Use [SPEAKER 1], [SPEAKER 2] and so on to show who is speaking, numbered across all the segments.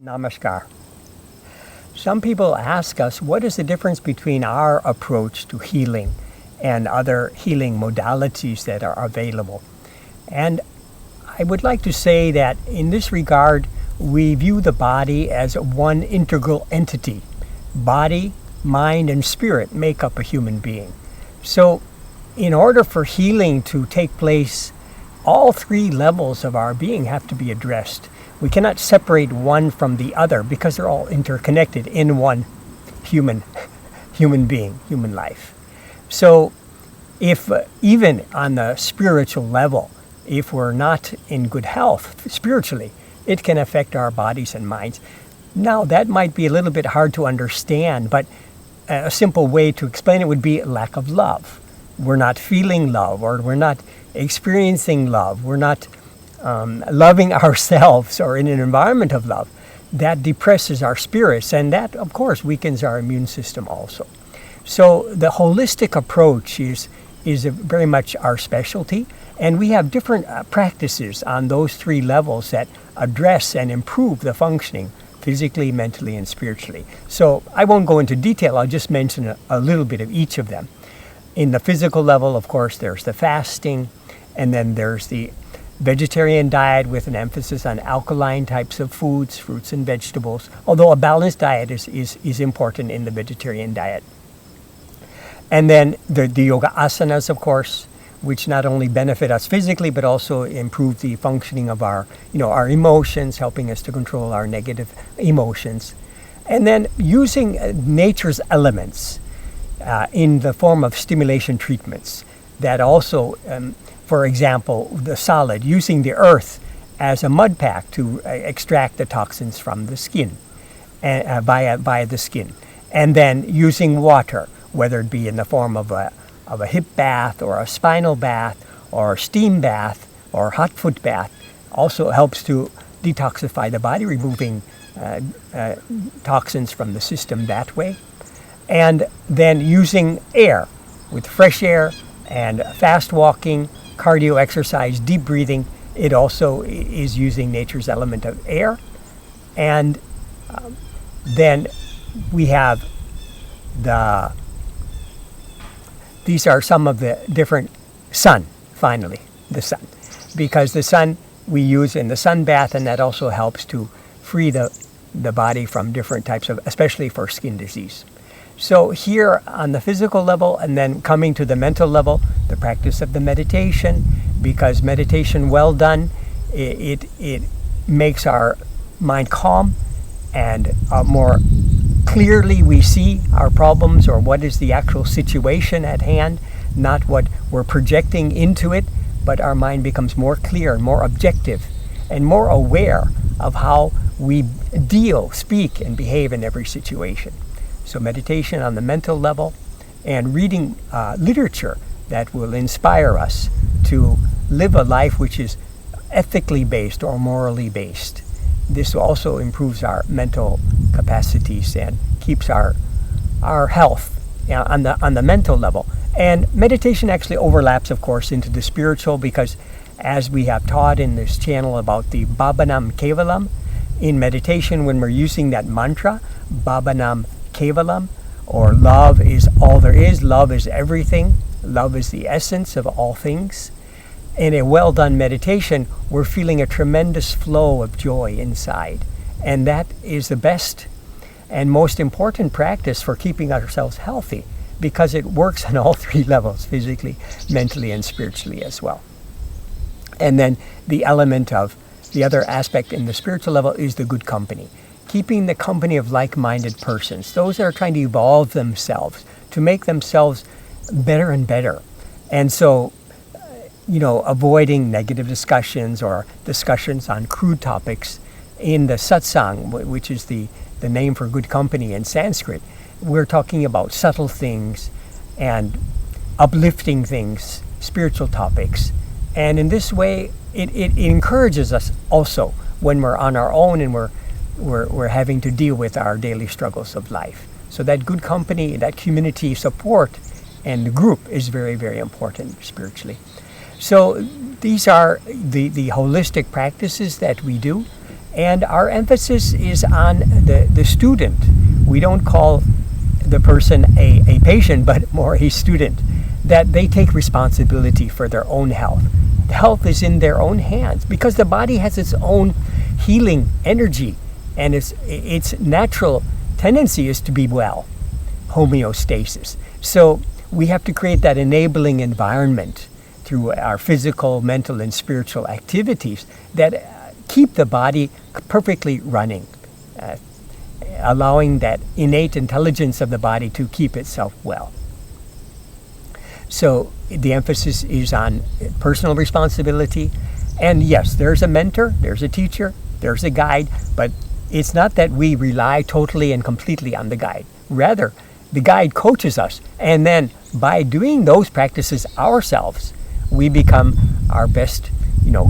[SPEAKER 1] Namaskar. Some people ask us what is the difference between our approach to healing and other healing modalities that are available. And I would like to say that in this regard, we view the body as one integral entity. Body, mind, and spirit make up a human being. So in order for healing to take place, all three levels of our being have to be addressed. We cannot separate one from the other because they're all interconnected in one human being, human life. So if even on the spiritual level, if we're not in good health spiritually, it can affect our bodies and minds. Now that might be a little bit hard to understand, but a simple way to explain it would be lack of love. We're not feeling love, or we're not experiencing love. We're not loving ourselves or in an environment of love. That depresses our spirits, and that, of course, weakens our immune system also. So the holistic approach is very much our specialty, and we have different practices on those three levels that address and improve the functioning physically, mentally, and spiritually. So I won't go into detail. I'll just mention a little bit of each of them. In the physical level, of course, there's the fasting, and then there's the vegetarian diet with an emphasis on alkaline types of foods, fruits and vegetables, although a balanced diet is important in the vegetarian diet. And then the yoga asanas, of course, which not only benefit us physically, but also improve the functioning of our emotions, helping us to control our negative emotions. And then using nature's elements in the form of stimulation treatments that also for example, the solid, using the earth as a mud pack to extract the toxins from the skin, via the skin. And then using water, whether it be in the form of a hip bath or a spinal bath or a steam bath or hot foot bath, also helps to detoxify the body, removing toxins from the system that way. And then using air, with fresh air and fast walking, cardio exercise, deep breathing. It also is using nature's element of air. And then we have these are some of the different sun, finally, the sun. Because the sun we use in the sun bath, and that also helps to free the body from different types of, especially for skin disease. So here on the physical level, and then coming to the mental level, the practice of the meditation, because meditation well done, it makes our mind calm, and more clearly we see our problems or what is the actual situation at hand, not what we're projecting into it, but our mind becomes more clear and more objective and more aware of how we deal, speak, and behave in every situation. So meditation on the mental level, and reading literature that will inspire us to live a life which is ethically based or morally based. This also improves our mental capacities and keeps our health on the mental level. And meditation actually overlaps, of course, into the spiritual, because as we have taught in this channel about the Bhavanam Kevalam, in meditation when we're using that mantra, Bhavanam Kevalam, or love is all there is, love is everything, love is the essence of all things. In a well done meditation, we're feeling a tremendous flow of joy inside. And that is the best and most important practice for keeping ourselves healthy, because it works on all three levels, physically, mentally, and spiritually as well. And then the other aspect in the spiritual level is the good company. Keeping the company of like-minded persons, those that are trying to evolve themselves, to make themselves better and better. And so, avoiding negative discussions or discussions on crude topics in the satsang, which is the name for good company in Sanskrit. We're talking about subtle things and uplifting things, spiritual topics. And in this way, it encourages us also when we're on our own and we're having to deal with our daily struggles of life. So that good company, that community support and the group is very, very important spiritually. So these are the holistic practices that we do. And our emphasis is on the student. We don't call the person a patient, but more a student, that they take responsibility for their own health. Health is in their own hands because the body has its own healing energy, and its natural tendency is to be well, homeostasis. So we have to create that enabling environment through our physical, mental, and spiritual activities that keep the body perfectly running, allowing that innate intelligence of the body to keep itself well. So the emphasis is on personal responsibility. And yes, there's a mentor, there's a teacher, there's a guide, but it's not that we rely totally and completely on the guide. Rather, the guide coaches us, and then by doing those practices ourselves, we become our best,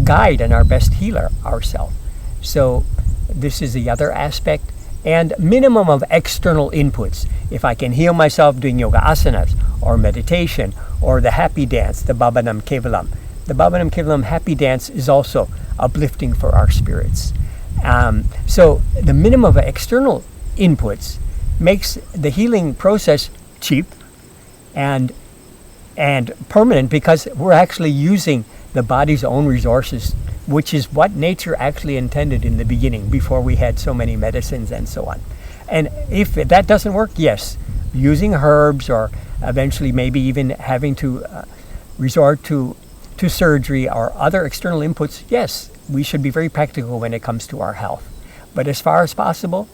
[SPEAKER 1] guide and our best healer ourselves. So this is the other aspect. And minimum of external inputs. If I can heal myself doing yoga asanas or meditation or the happy dance, the Bhavanam Kevalam. The Bhavanam Kevalam happy dance is also uplifting for our spirits. So the minimum of external inputs makes the healing process cheap and permanent, because we're actually using the body's own resources, which is what nature actually intended in the beginning before we had so many medicines and so on. And if that doesn't work, yes, using herbs or eventually maybe even having to resort to surgery or other external inputs, yes, we should be very practical when it comes to our health. But as far as possible,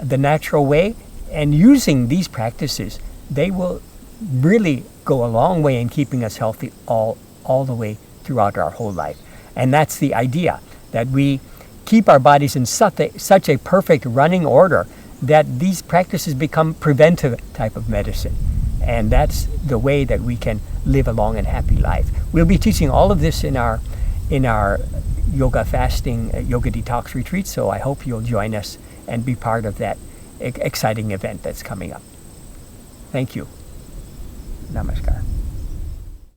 [SPEAKER 1] the natural way and using these practices, they will really go a long way in keeping us healthy all the way throughout our whole life. And that's the idea, that we keep our bodies in such a perfect running order that these practices become preventive type of medicine. And that's the way that we can live a long and happy life. We'll be teaching all of this in our yoga fasting, yoga detox retreat, so I hope you'll join us and be part of that exciting event that's coming up. Thank you. Namaskar.